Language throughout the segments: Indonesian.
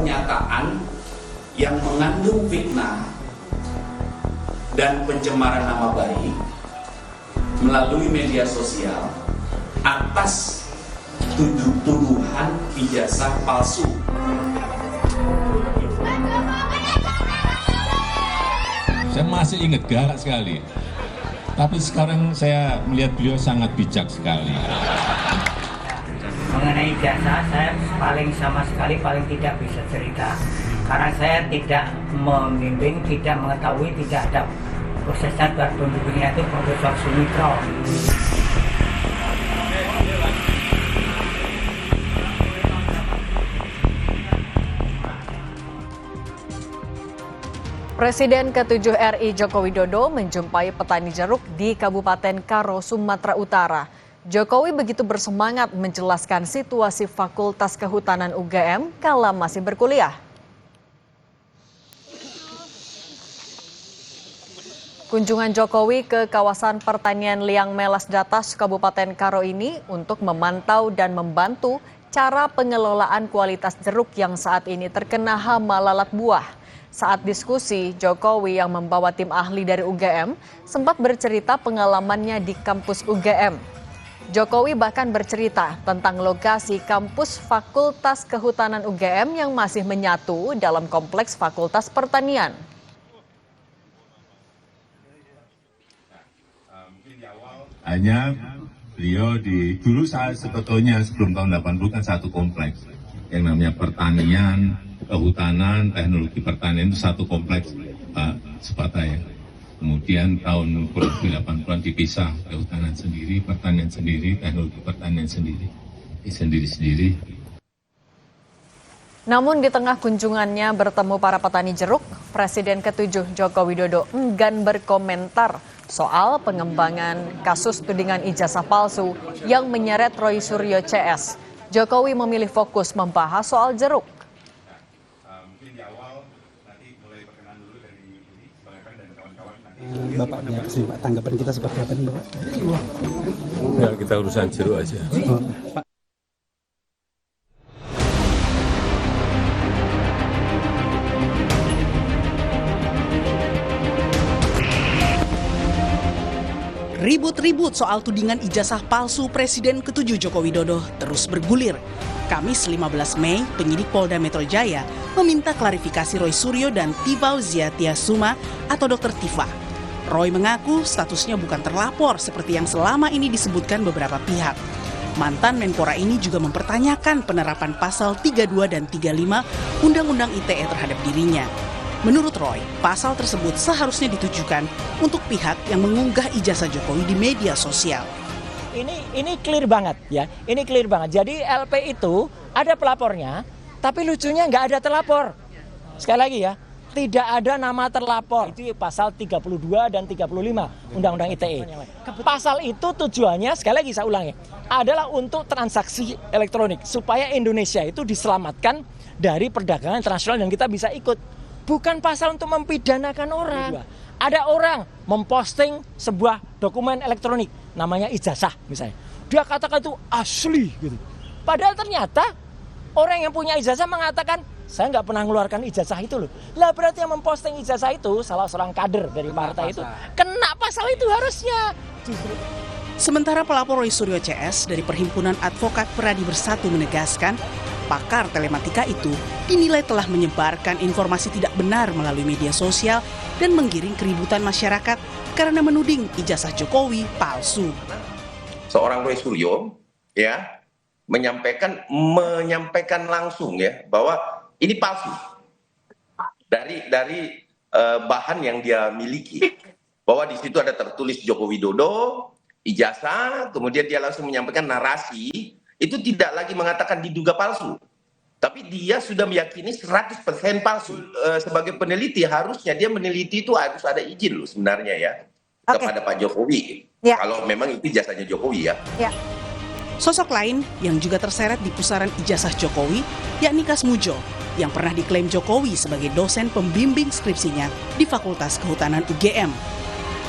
pernyataan yang mengandung fitnah dan pencemaran nama baik melalui media sosial atas tuduhan ijazah palsu. Saya masih ingat galak sekali, tapi sekarang saya melihat beliau sangat bijak sekali. Mengenai ijazah, saya sama sekali tidak bisa cerita, karena saya tidak membimbing, tidak mengetahui, tidak ada prosesnya. Pembimbingnya itu Profesor Sumitro. Presiden ke-7 RI Joko Widodo menjumpai petani jeruk di Kabupaten Karo, Sumatera Utara. Jokowi begitu bersemangat menjelaskan situasi Fakultas Kehutanan UGM kala masih berkuliah. Kunjungan Jokowi ke kawasan pertanian Liang Melas Datas, Kabupaten Karo ini untuk memantau dan membantu cara pengelolaan kualitas jeruk yang saat ini terkena hama lalat buah. Saat diskusi, Jokowi yang membawa tim ahli dari UGM sempat bercerita pengalamannya di kampus UGM. Jokowi bahkan bercerita tentang lokasi kampus Fakultas Kehutanan UGM yang masih menyatu dalam kompleks Fakultas Pertanian. Hanya beliau dulu saya sebetulnya sebelum tahun 80 kan satu kompleks yang namanya pertanian, kehutanan, teknologi pertanian itu satu kompleks, Pak Sepataya. Kemudian tahun 80-an dipisah, kehutanan sendiri, pertanian sendiri, teknologi pertanian sendiri, sendiri-sendiri. Namun di tengah kunjungannya bertemu para petani jeruk, Presiden ke-7 Joko Widodo enggan berkomentar soal pengembangan kasus tudingan ijazah palsu yang menyeret Roy Suryo CS. Jokowi memilih fokus membahas soal jeruk. Bapaknya sih, Pak, tanggapan kita seperti apa nih, Bapak? Ya, kita urusan jeruk aja. Pak. Ribut-ribut soal tudingan ijazah palsu Presiden ke-7 Joko Widodo terus bergulir. Kamis 15 Mei, penyidik Polda Metro Jaya meminta klarifikasi Roy Suryo dan Tifau Ziatia Suma atau Dr. Tifa. Roy mengaku statusnya bukan terlapor seperti yang selama ini disebutkan beberapa pihak. Mantan Menpora ini juga mempertanyakan penerapan pasal 32 dan 35 Undang-Undang ITE terhadap dirinya. Menurut Roy, pasal tersebut seharusnya ditujukan untuk pihak yang mengunggah ijazah Jokowi di media sosial. Ini clear banget ya, ini clear banget. Jadi LP itu ada pelapornya, tapi lucunya nggak ada terlapor. Sekali lagi ya, tidak ada nama terlapor. Itu pasal 32 dan 35 Undang-Undang ITE. Pasal itu tujuannya, sekali lagi saya ulangi, adalah untuk transaksi elektronik supaya Indonesia itu diselamatkan dari perdagangan internasional dan kita bisa ikut. Bukan pasal untuk mempidanakan orang. Ada orang memposting sebuah dokumen elektronik, namanya ijazah misalnya. Dia katakan itu asli gitu. Padahal ternyata orang yang punya ijazah mengatakan, saya nggak pernah mengeluarkan ijazah itu loh. Lah berarti yang memposting ijazah itu salah seorang kader dari partai itu. Kena pasal itu harusnya. Sementara pelapor Roy Suryo CS dari Perhimpunan Advokat Peradi Bersatu menegaskan, pakar telematika itu dinilai telah menyebarkan informasi tidak benar melalui media sosial dan menggiring keributan masyarakat karena menuding ijazah Jokowi palsu. Seorang Roy Suryo ya menyampaikan langsung ya bahwa ini palsu dari bahan yang dia miliki, bahwa di situ ada tertulis Joko Widodo, ijazah, kemudian dia langsung menyampaikan narasi. Itu tidak lagi mengatakan diduga palsu, tapi dia sudah meyakini 100% palsu. Sebagai peneliti harusnya dia meneliti itu harus ada izin loh sebenarnya ya, kepada Pak Jokowi. Ya. Kalau memang itu jasanya Jokowi ya. Sosok lain yang juga terseret di pusaran ijazah Jokowi yakni Kasmujo yang pernah diklaim Jokowi sebagai dosen pembimbing skripsinya di Fakultas Kehutanan UGM.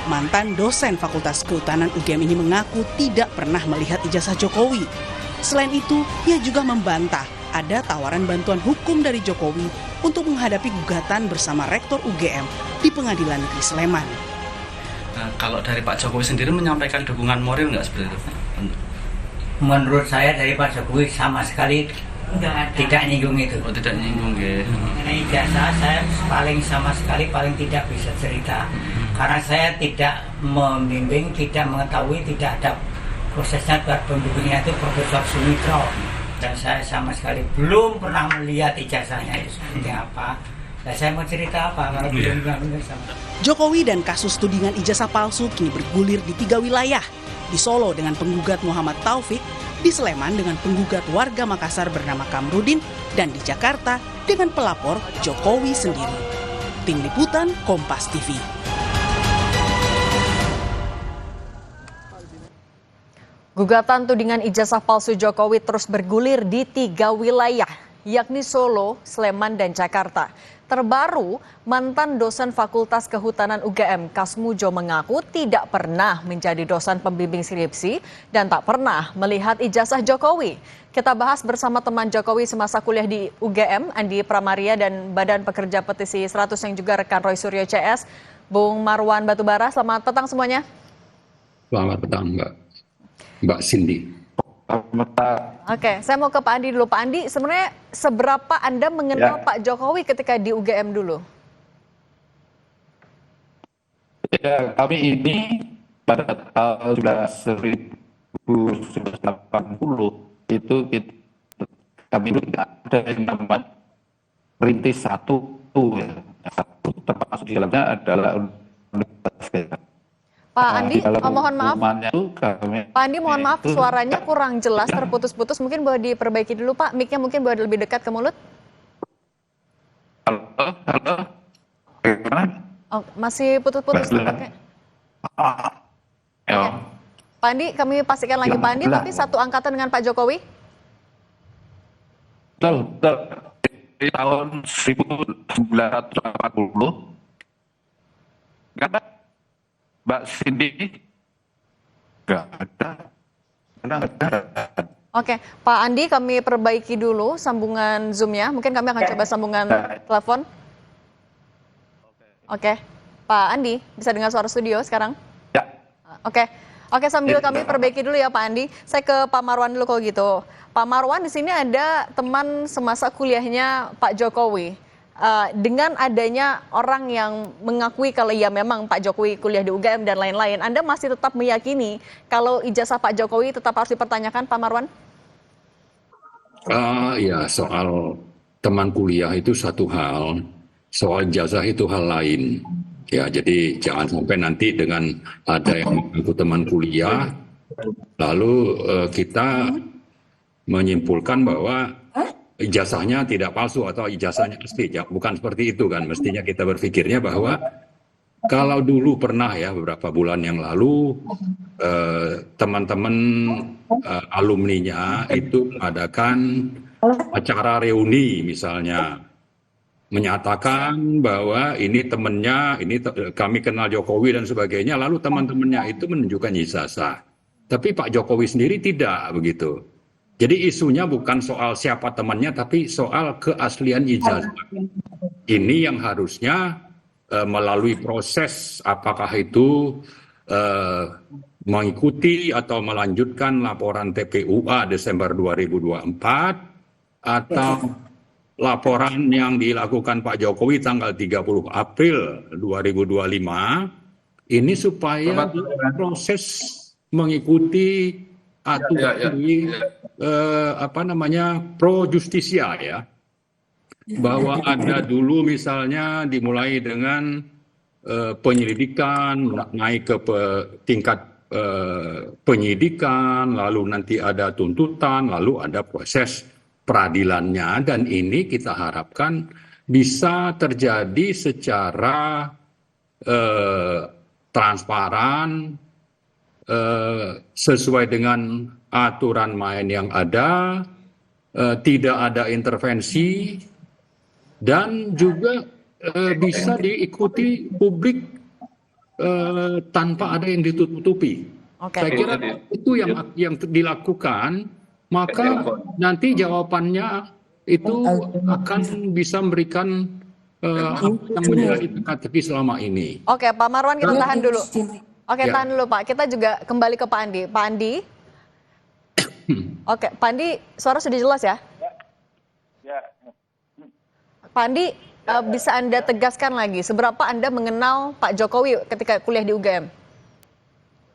Mantan dosen Fakultas Kehutanan UGM ini mengaku tidak pernah melihat ijazah Jokowi. Selain itu, ia juga membantah ada tawaran bantuan hukum dari Jokowi untuk menghadapi gugatan bersama Rektor UGM di Pengadilan Negeri Sleman. Nah, kalau dari Pak Jokowi sendiri menyampaikan dukungan moral nggak seperti itu? Menurut saya dari Pak Jokowi sama sekali tidak nyinggung itu. Oh, tidak nyinggung ya. Mengenai ijazah saya sama sekali tidak bisa cerita. Karena saya tidak membimbing, tidak mengetahui, tidak ada prosesnya. Buat pembimbingnya itu Profesor Sumitro. Dan saya sama sekali belum pernah melihat ijazahnya itu seperti apa. Nah, saya mau cerita apa kalau belum sama. Jokowi dan kasus tudingan ijazah palsu kini bergulir di 3 wilayah. Di Solo dengan penggugat Muhammad Taufik, di Sleman dengan penggugat warga Makassar bernama Kamrudin, dan di Jakarta dengan pelapor Jokowi sendiri. Tim Liputan Kompas TV. Gugatan tudingan ijazah palsu Jokowi terus bergulir di 3 wilayah, yakni Solo, Sleman, dan Jakarta. Terbaru, mantan dosen Fakultas Kehutanan UGM Kasmujo mengaku tidak pernah menjadi dosen pembimbing skripsi dan tak pernah melihat ijazah Jokowi. Kita bahas bersama teman Jokowi semasa kuliah di UGM, Andi Pramaria, dan Badan Pekerja Petisi 100 yang juga rekan Roy Suryo CS, Bung Marwan Batubara. Selamat petang semuanya. Selamat petang Mbak Cindy. Oke, saya mau ke Pak Andi dulu. Pak Andi, sebenarnya seberapa Anda mengenal Pak Jokowi ketika di UGM dulu? Ya, kami ini pada tahun 1980 itu kami itu tidak ada yang namanya perintis satu termasuk di dalamnya adalah universitas. Pak Andi, mohon maaf. Pak Andi, mohon maaf, suaranya kurang jelas, terputus-putus. Mungkin boleh diperbaiki dulu, Pak. Mic-nya mungkin boleh lebih dekat ke mulut. Halo. Gimana? Oh, masih putus-putus. Oke. Pak Andi, kami pastikan lagi Pak Andi, tapi satu angkatan dengan Pak Jokowi? Betul. Di tahun 1980, karena Mbak Cindy nggak ada. Oke, Pak Andi, kami perbaiki dulu sambungan Zoom-nya. Mungkin kami akan coba sambungan telepon. Oke, Pak Andi, bisa dengar suara studio sekarang? Ya. Oke, sambil kami perbaiki dulu ya Pak Andi. Saya ke Pak Marwan dulu kalau gitu. Pak Marwan, di sini ada teman semasa kuliahnya Pak Jokowi. Dengan adanya orang yang mengakui kalau ya memang Pak Jokowi kuliah di UGM dan lain-lain, Anda masih tetap meyakini kalau ijazah Pak Jokowi tetap harus dipertanyakan, Pak Marwan? Ya, soal teman kuliah itu satu hal, soal ijazah itu hal lain. Ya, jadi jangan sampai nanti dengan ada yang mengaku teman kuliah, lalu kita menyimpulkan bahwa ijazahnya tidak palsu atau ijazahnya asli. Ya, bukan seperti itu kan. Mestinya kita berpikirnya bahwa kalau dulu pernah ya beberapa bulan yang lalu teman-teman alumninya itu mengadakan acara reuni misalnya, menyatakan bahwa ini temannya, kami kenal Jokowi dan sebagainya, lalu teman-temannya itu menunjukkan ijazah. Tapi Pak Jokowi sendiri tidak begitu. Jadi isunya bukan soal siapa temannya, tapi soal keaslian ijazah. Ini yang harusnya melalui proses apakah itu mengikuti atau melanjutkan laporan TPUA Desember 2024 atau laporan yang dilakukan Pak Jokowi tanggal 30 April 2025 ini supaya proses mengikuti aturan pro justisia ya, bahwa ada dulu misalnya dimulai dengan penyelidikan, naik ke tingkat penyidikan, lalu nanti ada tuntutan, lalu ada proses peradilannya, dan ini kita harapkan bisa terjadi secara transparan, sesuai dengan aturan main yang ada, tidak ada intervensi, dan juga bisa diikuti publik tanpa ada yang ditutupi. Saya kira itu yang dilakukan, maka nanti jawabannya itu akan bisa memberikan yang menjadi teka-teki selama ini. Oke, Pak Marwan kita tahan dulu. Oke, Ya. tahan dulu Pak. Kita juga kembali ke Pak Andi. Pak Andi. Oke, Pak Andi, suara sudah jelas ya? Ya. Pak Andi, bisa Anda tegaskan lagi, seberapa Anda mengenal Pak Jokowi ketika kuliah di UGM?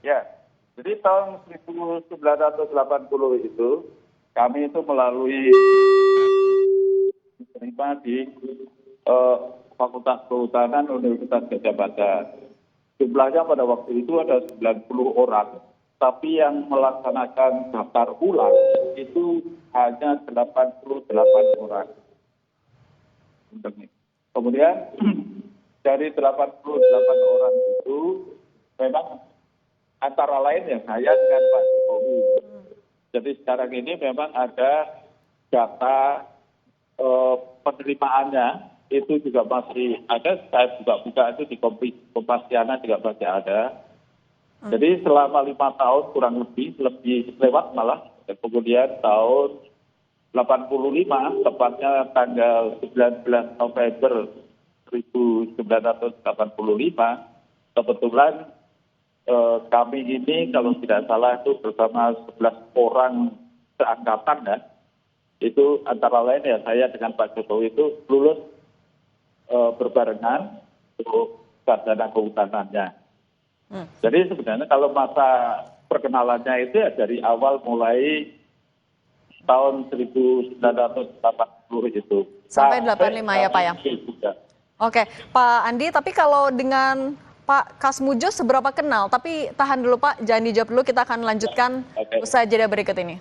Ya, jadi tahun 1980 itu kami itu melalui diterima di Fakultas Kehutanan Universitas Gadjah Mada. Jumlahnya pada waktu itu ada 90 orang, tapi yang melaksanakan daftar ulang itu hanya 88 orang. Kemudian dari 88 orang itu memang antara lain ya saya dengan Pak Jokowi. Jadi sekarang ini memang ada data penerimaannya itu juga masih ada, saya buka itu di Kompasiana juga masih ada. Jadi selama 5 tahun kurang lebih lewat malah, dan kemudian tahun 85, tepatnya tanggal 19 November 1985, kebetulan kami ini kalau tidak salah itu bersama 11 orang seangkatan ya, itu antara lain ya saya dengan Pak Jokowi itu lulus berbarengan untuk sarjana kehutanannya. Jadi sebenarnya kalau masa perkenalannya itu ya dari awal mulai tahun 1980 itu. Sampai 85 ya Pak ya? Oke, Pak Andi, tapi kalau dengan Pak Kasmujo seberapa kenal? Tapi tahan dulu Pak, jangan dijawab dulu, kita akan lanjutkan usai jeda berikut ini.